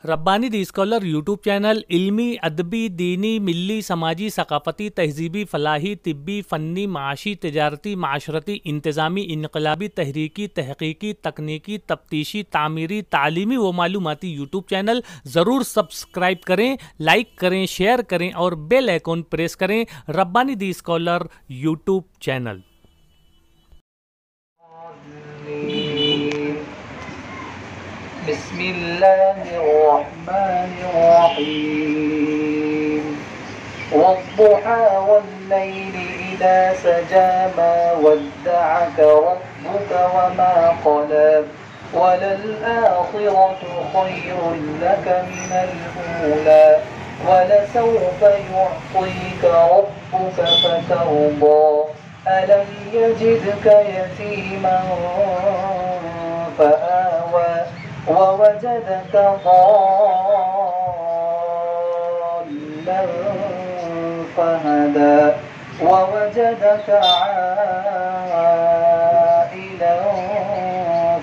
ربانی دی scholar YouTube channel علمی، ادبی، دینی، ملی، سماجی، ثقافتی، تہذیبی، فلاحی، طبی، فنی، معاشی، تجارتی، معاشرتی، انتظامی، انقلابی، تحریکی، تحقیقی، تکنیکی، تفتیشی، تعمیری، تعلیمی و معلوماتی یوٹیوب چینل ضرور سبسکرائب کریں، لائک کریں، شیئر کریں اور بیل آئیکن پریس کریں۔ ربانی دی اسکالر یوٹیوب چینل۔ بسم اللہ الرحمن الرحیم والضحى واللیل اذا سجى ما ودعك ربك وما قلى وللآخرة خير لك من الأولى ولسوف يعطيك ربك فترضى ألم يجدك يتيما فآوى ووجدك ضالا فهدى ووجدك عائلا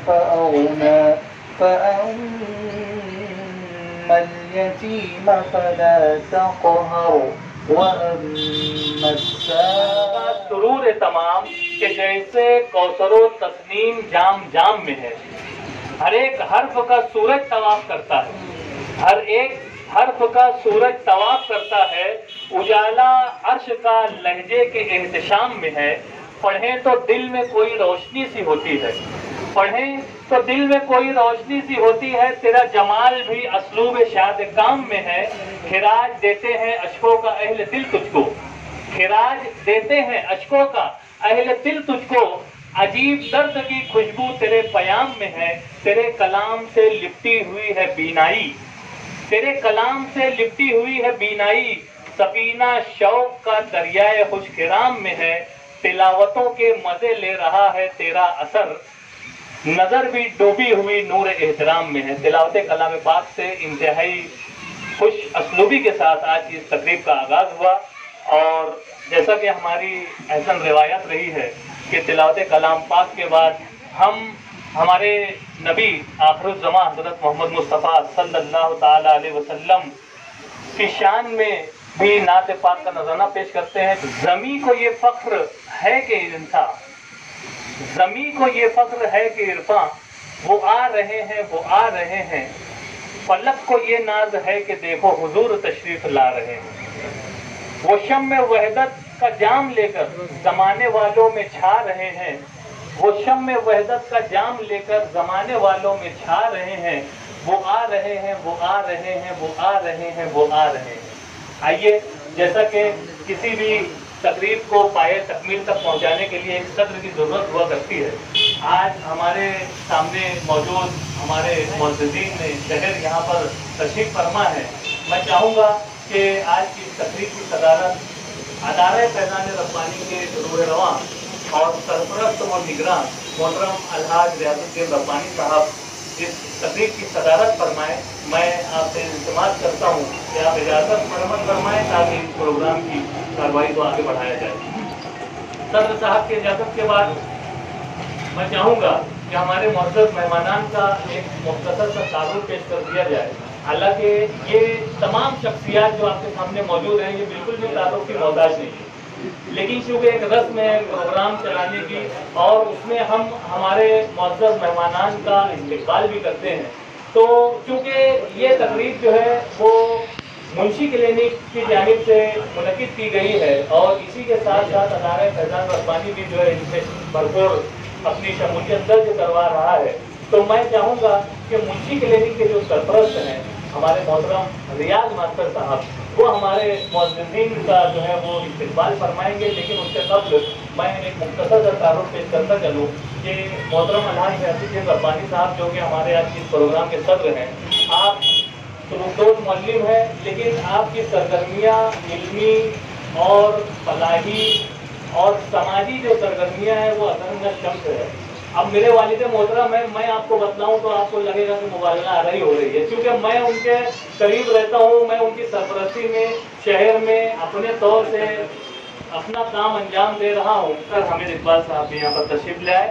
فأغنى فأما اليتيم فلا تقهر وأما السائل سرور تمام کہ جیسے کوثر و تسنیم جام جام میں ہے، ہر ایک حرف کا سورج طواف کرتا ہے، ہر ایک حرف کا سورج طواف کرتا ہے، اجالا عرش کا لہجے کے احتشام میں ہے، پڑھیں تو دل میں کوئی روشنی سی ہوتی ہے، پڑھیں تو دل میں کوئی روشنی سی ہوتی ہے، تیرا جمال بھی اسلوب شاد کام میں ہے، خراج دیتے ہیں اشکوں کا اہل دل تجھ کو، خراج دیتے ہیں اشکوں کا اہل دل تجھ کو، عجیب درد کی خوشبو تیرے پیام میں ہے، تیرے کلام سے لپٹی ہوئی ہے بینائی، تیرے کلام سے لپٹی ہوئی ہے بینائی، سفینہ شوق کا دریائے خوش کرام میں ہے، تلاوتوں کے مزے لے رہا ہے تیرا اثر، نظر بھی ڈوبی ہوئی نور احترام میں ہے۔ تلاوت کلام پاک سے انتہائی خوش اسلوبی کے ساتھ آج کی اس تقریب کا آغاز ہوا، اور جیسا کہ ہماری احسن روایت رہی ہے کہ تلاوت کلام پاک کے بعد ہم ہمارے نبی آخر الزماں حضرت محمد مصطفیٰ صلی اللہ تعالیٰ علیہ وسلم کی شان میں بھی نعت پاک کا نذرانہ پیش کرتے ہیں۔ زمیں کو یہ فخر ہے کہ انسان، زمیں کو یہ فخر ہے کہ عرفاں، وہ آ رہے ہیں وہ آ رہے ہیں، فلک کو یہ ناز ہے کہ دیکھو حضور تشریف لا رہے ہیں، وہ شمع وحدت کا جام لے کر زمانے والوں میں چھا رہے ہیں، وہ شمع وحدت کا جام لے کر زمانے والوں میں چھا رہے ہیں، وہ آ رہے ہیں وہ آ رہے ہیں وہ آ رہے ہیں وہ آ رہے ہیں۔ آئیے، جیسا کہ کسی بھی تقریب کو پائے تکمیل تک پہنچانے کے لیے ایک صدر کی ضرورت ہوا کرتی ہے، آج ہمارے سامنے موجود ہمارے معززین شہر یہاں پر تشریف فرما ہے۔ میں چاہوں گا کہ آج کی تقریب کی صدارت ادارہ فیضان ربانی کے روح رواں اور سرپرست و نگراں محترم الحاج ریاض الدین ربانی صاحب اس تقریب کی صدارت فرمائیں۔ میں آپ سے التماس کرتا ہوں کہ آپ اجازت مرمت فرمائیں تاکہ اس پروگرام کی کارروائی کو آگے بڑھایا جائے۔ صدر صاحب کی اجازت کے بعد میں چاہوں گا کہ ہمارے معزز مہمانان کا ایک مختصر سا تعارف پیش کر دیا جائے۔ حالانکہ یہ تمام شخصیات جو آپ کے سامنے موجود ہیں یہ بالکل بھی تعارف کی محتاج نہیں ہے، لیکن چونکہ ایک رسم ہے پروگرام چلانے کی اور اس میں ہم ہمارے معزز مہمانان کا استقبال بھی کرتے ہیں، تو چونکہ یہ تقریب جو ہے وہ منشی کلینک کی جانب سے منعقد کی گئی ہے اور اسی کے ساتھ ساتھ ادارہ فیضان ربانی بھی جو ہے ان سے بھرپور اپنی شمولیت درج کروا رہا ہے، تو میں چاہوں گا کہ منشی کلینک کے جو سرپرست ہیں ہمارے محترم ریاض ماسٹر صاحب، وہ ہمارے معززین کا جو ہے وہ استقبال فرمائیں گے، لیکن اس سے قبل میں ایک مختصر سا تعارف پیش کرتا چلوں کہ محترم الحاج ریاض الدین ربانی صاحب جو کہ ہمارے آج کے پروگرام کے صدر ہیں، آپ سلوکدوز معلم ہیں، لیکن آپ کی سرگرمیاں علمی اور فلاحی اور سماجی جو سرگرمیاں ہیں وہ اثرانگیز شمس ہے۔ اب میرے والد محترم ہیں، میں آپ کو بتلاؤں تو آپ کو لگے گا کہ مبالغہ آ رہی ہو رہی ہے، کیونکہ میں ان کے قریب رہتا ہوں، میں ان کی سرپرستی میں شہر میں اپنے طور سے اپنا کام انجام دے رہا ہوں۔ سر حمید اقبال صاحب بھی یہاں پر تشریف لے آئے۔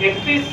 31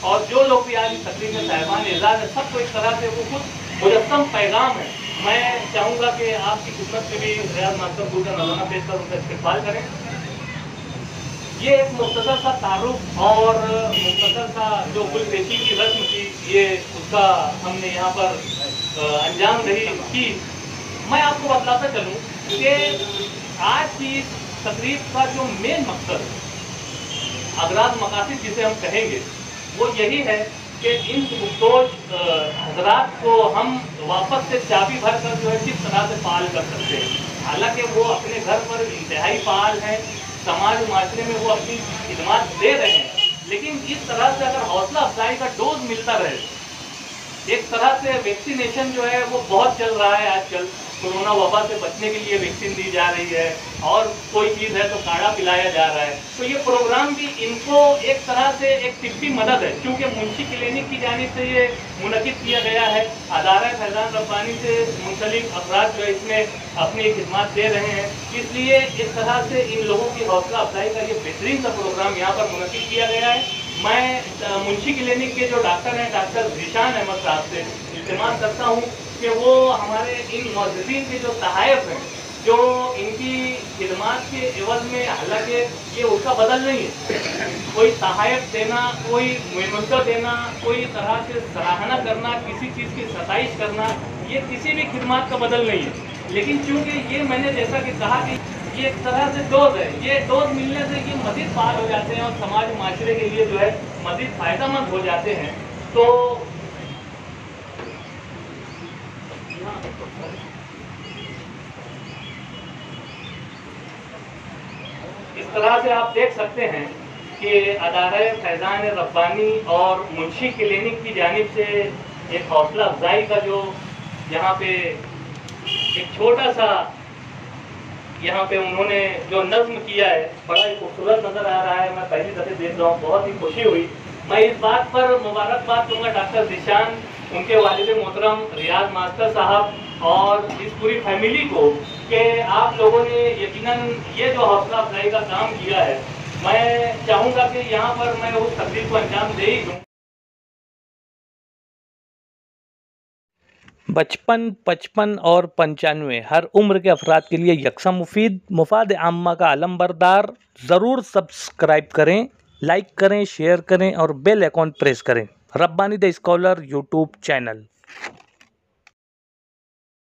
اور جو لوگ بھی آج اس تقریب میں صاحبان اعزاز ہے، سب کو ایک طرح سے وہ خود مجسم پیغام ہے۔ میں چاہوں گا کہ آپ کی خدمت میں بھی ریاض ماسٹر کو کا نظرانہ پیش کر ان کا استقبال کریں۔ یہ ایک مختصر سا تعارف اور مختصر سا جو گل پیشی کی رسم تھی، یہ اس کا ہم نے یہاں پر انجام دہی کی۔ میں آپ کو بتلاتا چلوں کہ آج کی تقریب کا جو مین مقصد ہے، اغراض مقاصد جسے ہم کہیں گے، وہ یہی ہے کہ ان مختوج حضرات کو ہم واپس سے چابی بھر کر جو ہے کس طرح سے فعال کر سکتے ہیں۔ حالانکہ وہ اپنے گھر پر انتہائی فعال ہیں، سماج معاشرے میں وہ اپنی خدمات دے رہے ہیں، لیکن اس طرح سے اگر حوصلہ افزائی کا ڈوز ملتا رہے، ایک طرح سے ویکسینیشن جو ہے وہ بہت چل رہا ہے آج کل، کورونا وبا سے بچنے کے لیے ویکسین دی جا رہی ہے، اور کوئی چیز ہے تو کاڑھا پلایا جا رہا ہے، تو یہ پروگرام بھی ان کو ایک طرح سے ایک طبی مدد ہے، کیونکہ منشی کلینک کی جانب سے یہ منعقد کیا گیا ہے۔ ادارہ فیضان ربانی سے منسلک افراد جو اس میں اپنی خدمات دے رہے ہیں، اس لیے اس طرح سے ان لوگوں کی حوصلہ افزائی کا یہ بہترین سا پروگرام یہاں پر منعقد کیا گیا ہے۔ میں منشی کلینک کے جو ڈاکٹر ہیں، ڈاکٹر ذیشان احمد صاحب سے التماس کرتا ہوں کہ وہ ہمارے ان موظفین کے جو تحائف ہیں، جو ان کی خدمات کے عوض میں، حالانکہ یہ اس کا بدل نہیں ہے، کوئی تحائف دینا، کوئی منتر دینا، کوئی طرح سے سراہنا کرنا، کسی چیز کی ستائش کرنا، یہ کسی بھی خدمات کا بدل نہیں ہے، لیکن چونکہ یہ میں نے جیسا کہ کہا کہ یہ ایک طرح سے ڈوز ہے، یہ ڈوز ملنے سے یہ مزید فعال ہو جاتے ہیں اور سماج معاشرے کے لیے جو ہے مزید فائدہ مند ہو جاتے ہیں۔ تو اس طرح سے آپ دیکھ سکتے ہیں کہ ادارہ فیضان ربانی اور منشی کلینک کی جانب سے ایک حوصلہ افزائی کا جو یہاں پہ ایک چھوٹا سا یہاں پہ انہوں نے جو نظم کیا ہے، بڑا ہی خوبصورت نظر آ رہا ہے۔ میں پہلی دفعہ دیکھ رہا ہوں، بہت ہی خوشی ہوئی۔ میں اس بات پر مبارکباد دوں گا ڈاکٹر ذیشان، ان کے والد محترم ریاض ماسٹر صاحب اور اس پوری فیملی کو، کہ آپ لوگوں نے یقیناً یہ جو حوصلہ افزائی کا کام کیا ہے، میں چاہوں گا کہ یہاں پر میں اس تقریب کو انجام دے ہی دوں۔ 55, 55 اور 95 ہر عمر کے افراد کے لیے یکساں مفید، مفاد عامہ کا علم بردار۔ ضرور سبسکرائب کریں، لائک کریں، شیئر کریں اور بیل آئیکن پریس کریں۔ ربانی دی اسکالر یوٹیوب چینل۔